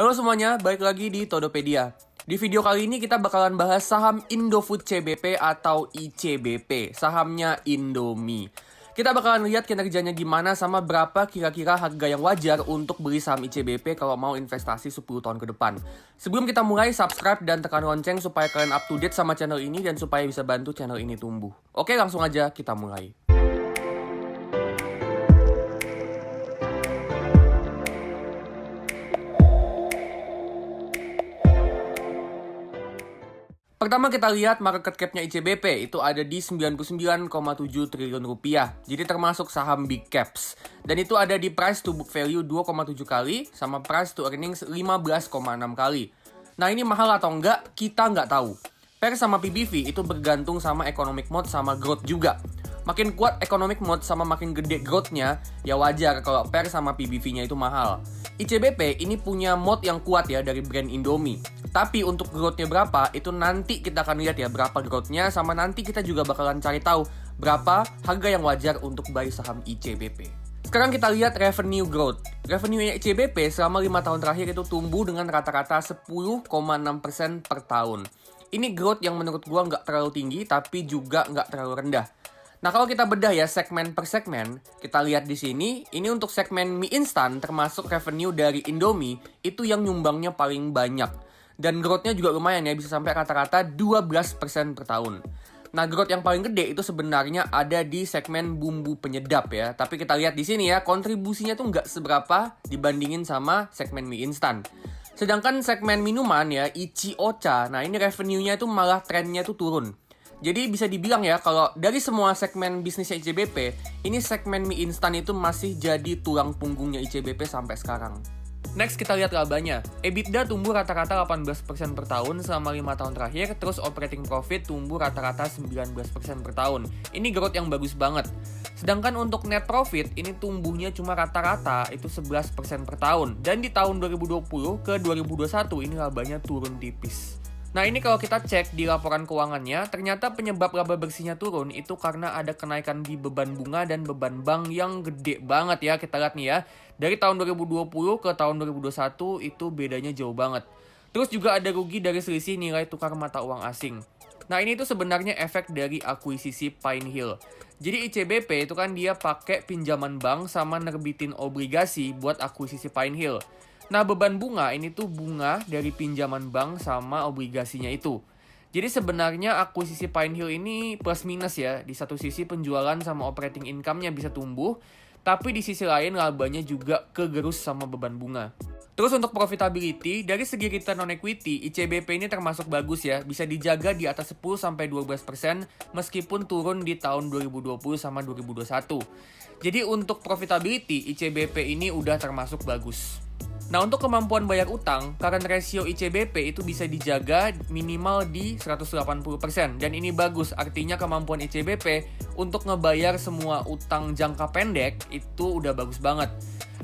Halo semuanya, balik lagi di Todopedia. Di video kali ini kita bakalan bahas saham Indofood CBP atau ICBP, sahamnya Indomie. Kita bakalan lihat kinerjanya gimana sama berapa kira-kira harga yang wajar untuk beli saham ICBP kalau mau investasi 10 tahun ke depan. Sebelum kita mulai, subscribe dan tekan lonceng supaya kalian up to date sama channel ini dan supaya bisa bantu channel ini tumbuh. Oke, langsung aja kita mulai. Pertama kita lihat market cap-nya ICBP itu ada di 99,7 triliun rupiah. Jadi termasuk saham big caps. Dan itu ada di price to book value 2,7 kali sama price to earnings 15,6 kali. Nah ini mahal atau enggak kita nggak tahu. PER sama PBV itu bergantung sama economic mode sama growth juga. Makin kuat economic mode sama makin gede growth-nya, ya wajar kalau PER sama PBV-nya itu mahal. ICBP ini punya mode yang kuat ya dari brand Indomie. Tapi untuk growth-nya berapa, itu nanti kita akan lihat ya berapa growth-nya, sama nanti kita juga bakalan cari tahu berapa harga yang wajar untuk buy saham ICBP. Sekarang kita lihat revenue growth. Revenue ICBP selama 5 tahun terakhir itu tumbuh dengan rata-rata 10,6% per tahun. Ini growth yang menurut gua nggak terlalu tinggi, tapi juga nggak terlalu rendah. Nah kalau kita bedah ya segmen per segmen, kita lihat di sini, ini untuk segmen mie instan termasuk revenue dari Indomie itu yang nyumbangnya paling banyak. Dan growth-nya juga lumayan ya, bisa sampai rata-rata 12% per tahun. Nah growth yang paling gede itu sebenarnya ada di segmen bumbu penyedap ya. Tapi kita lihat di sini ya, kontribusinya tuh nggak seberapa dibandingin sama segmen mie instan. Sedangkan segmen minuman ya, Ichi Ocha, nah ini revenue-nya itu malah trennya tuh turun. Jadi bisa dibilang ya, kalau dari semua segmen bisnisnya ICBP, ini segmen mie instan itu masih jadi tulang punggungnya ICBP sampai sekarang. Next kita lihat labanya. EBITDA tumbuh rata-rata 18% per tahun selama 5 tahun terakhir, terus operating profit tumbuh rata-rata 19% per tahun. Ini growth yang bagus banget. Sedangkan untuk net profit, ini tumbuhnya cuma rata-rata itu 11% per tahun. Dan di tahun 2020 ke 2021, ini labanya turun tipis. Nah ini kalau kita cek di laporan keuangannya, ternyata penyebab laba bersihnya turun itu karena ada kenaikan di beban bunga dan beban bank yang gede banget ya. Kita lihat nih ya, dari tahun 2020 ke tahun 2021 itu bedanya jauh banget. Terus juga ada rugi dari selisih nilai tukar mata uang asing. Nah ini tuh sebenarnya efek dari akuisisi Pine Hill. Jadi ICBP itu kan dia pakai pinjaman bank sama nerbitin obligasi buat akuisisi Pine Hill. Nah beban bunga ini tuh bunga dari pinjaman bank sama obligasinya itu. Jadi sebenarnya akuisisi Pine Hill ini plus minus ya. Di satu sisi penjualan sama operating income-nya bisa tumbuh, tapi di sisi lain labanya juga kegerus sama beban bunga. Terus untuk profitability, dari segi return on equity, ICBP ini termasuk bagus ya. Bisa dijaga di atas 10-12% meskipun turun di tahun 2020 sama 2021. Jadi untuk profitability, ICBP ini udah termasuk bagus. Nah untuk kemampuan bayar utang, current ratio ICBP itu bisa dijaga minimal di 180%. Dan ini bagus, artinya kemampuan ICBP untuk ngebayar semua utang jangka pendek itu udah bagus banget.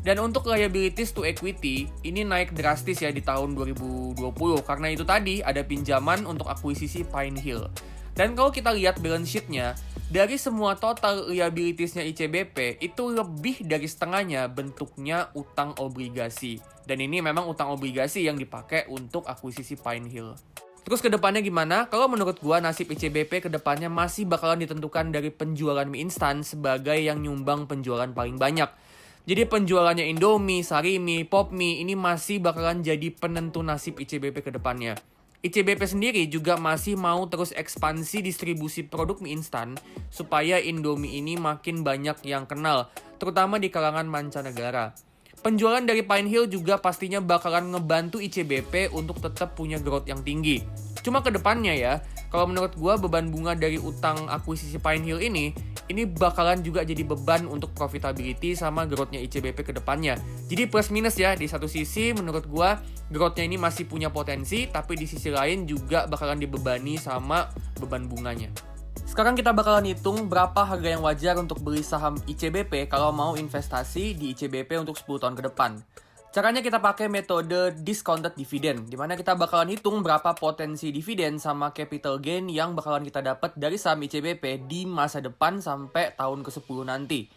Dan untuk liabilities to equity, ini naik drastis ya di tahun 2020. Karena itu tadi ada pinjaman untuk akuisisi Pine Hill. Dan kalau kita lihat balance sheet-nya, dari semua total liabilities-nya ICBP, itu lebih dari setengahnya bentuknya utang obligasi. Dan ini memang utang obligasi yang dipakai untuk akuisisi Pine Hill. Terus ke depannya gimana? Kalau menurut gua nasib ICBP ke depannya masih bakalan ditentukan dari penjualan mie instan sebagai yang nyumbang penjualan paling banyak. Jadi penjualannya Indomie, Sarimi, Popmie ini masih bakalan jadi penentu nasib ICBP ke depannya. ICBP sendiri juga masih mau terus ekspansi distribusi produk mie instan supaya Indomie ini makin banyak yang kenal, terutama di kalangan mancanegara. Penjualan dari Pine Hill juga pastinya bakalan ngebantu ICBP untuk tetap punya growth yang tinggi. Cuma ke depannya ya, kalau menurut gua beban bunga dari utang akuisisi Pine Hill ini bakalan juga jadi beban untuk profitability sama growth-nya ICBP ke depannya. Jadi plus minus ya, di satu sisi menurut gua growth-nya ini masih punya potensi, tapi di sisi lain juga bakalan dibebani sama beban bunganya. Sekarang kita bakalan hitung berapa harga yang wajar untuk beli saham ICBP kalau mau investasi di ICBP untuk 10 tahun ke depan. Caranya kita pakai metode discounted dividend, di mana kita bakalan hitung berapa potensi dividen sama capital gain yang bakalan kita dapat dari saham ICBP di masa depan sampai tahun ke-10 nanti.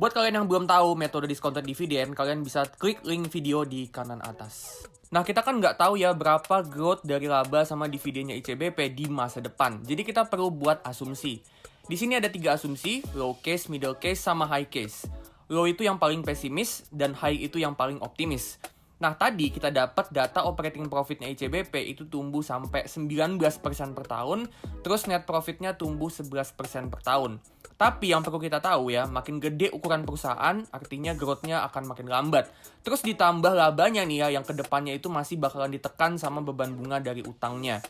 Buat kalian yang belum tahu metode discounted dividend, kalian bisa klik link video di kanan atas. Nah, kita kan nggak tahu ya berapa growth dari laba sama dividennya ICBP di masa depan. Jadi kita perlu buat asumsi. Di sini ada 3 asumsi, low case, middle case, sama high case. Low itu yang paling pesimis, dan high itu yang paling optimis. Nah, tadi kita dapat data operating profitnya ICBP itu tumbuh sampai 19% per tahun, terus net profitnya tumbuh 11% per tahun. Tapi yang perlu kita tahu ya, makin gede ukuran perusahaan, artinya growth-nya akan makin lambat. Terus ditambah labanya nih ya, yang kedepannya itu masih bakalan ditekan sama beban bunga dari utangnya.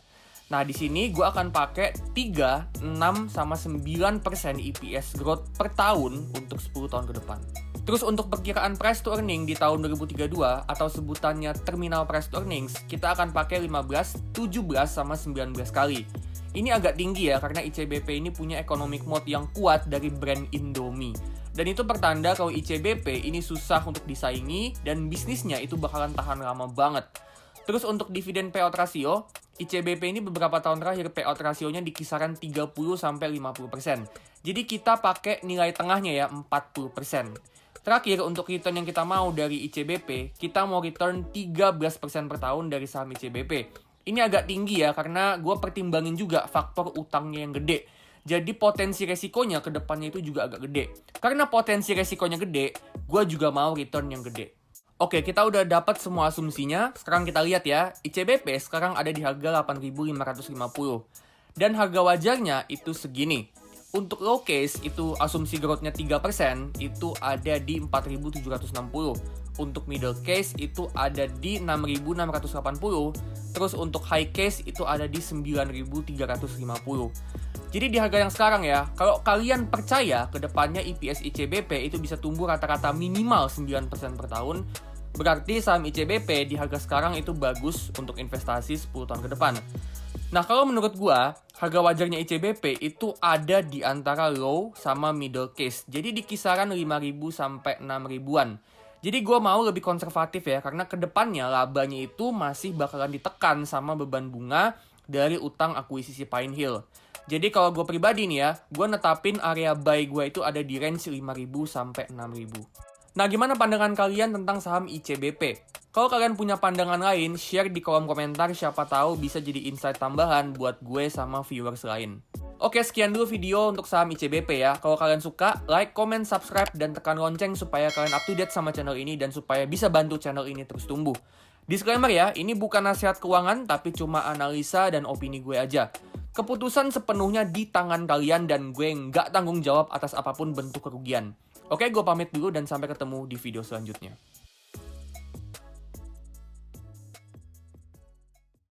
Nah, di sini gue akan pakai 3, 6, sama 9% EPS growth per tahun untuk 10 tahun ke depan. Terus untuk perkiraan price to earning di tahun 2032 atau sebutannya terminal price to earnings, kita akan pakai 15, 17, sama 19 kali. Ini agak tinggi ya karena ICBP ini punya economic mode yang kuat dari brand Indomie. Dan itu pertanda kalau ICBP ini susah untuk disaingi dan bisnisnya itu bakalan tahan lama banget. Terus untuk dividen payout ratio, ICBP ini beberapa tahun terakhir payout rasionya di kisaran 30-50%. Jadi kita pakai nilai tengahnya ya 40%. Terakhir, untuk return yang kita mau dari ICBP, kita mau return 13% per tahun dari saham ICBP. Ini agak tinggi ya, karena gue pertimbangin juga faktor utangnya yang gede. Jadi potensi resikonya ke depannya itu juga agak gede. Karena potensi resikonya gede, gue juga mau return yang gede. Oke, kita udah dapat semua asumsinya. Sekarang kita lihat ya, ICBP sekarang ada di harga 8.550. Dan harga wajarnya itu segini. Untuk low case, itu asumsi growth-nya 3%, itu ada di 4.760. Untuk middle case, itu ada di 6.680. Terus untuk high case, itu ada di 9.350. Jadi di harga yang sekarang ya, kalau kalian percaya ke depannya EPS ICBP itu bisa tumbuh rata-rata minimal 9% per tahun, berarti saham ICBP di harga sekarang itu bagus untuk investasi 10 tahun ke depan. Nah, kalau menurut gua, harga wajarnya ICBP itu ada di antara low sama middle case. Jadi di kisaran 5.000 sampai 6.000-an. Jadi gua mau lebih konservatif ya, karena kedepannya labanya itu masih bakalan ditekan sama beban bunga dari utang akuisisi Pine Hill. Jadi kalau gue pribadi nih ya, gue netapin area buy gue itu ada di range 5.000 sampai 6.000. Nah, gimana pandangan kalian tentang saham ICBP? Kalau kalian punya pandangan lain, share di kolom komentar, siapa tahu bisa jadi insight tambahan buat gue sama viewers lain. Oke, sekian dulu video untuk saham ICBP ya. Kalau kalian suka, like, comment, subscribe, dan tekan lonceng supaya kalian up to date sama channel ini dan supaya bisa bantu channel ini terus tumbuh. Disclaimer ya, ini bukan nasihat keuangan, tapi cuma analisa dan opini gue aja. Keputusan sepenuhnya di tangan kalian dan gue nggak tanggung jawab atas apapun bentuk kerugian. Oke, gue pamit dulu dan sampai ketemu di video selanjutnya.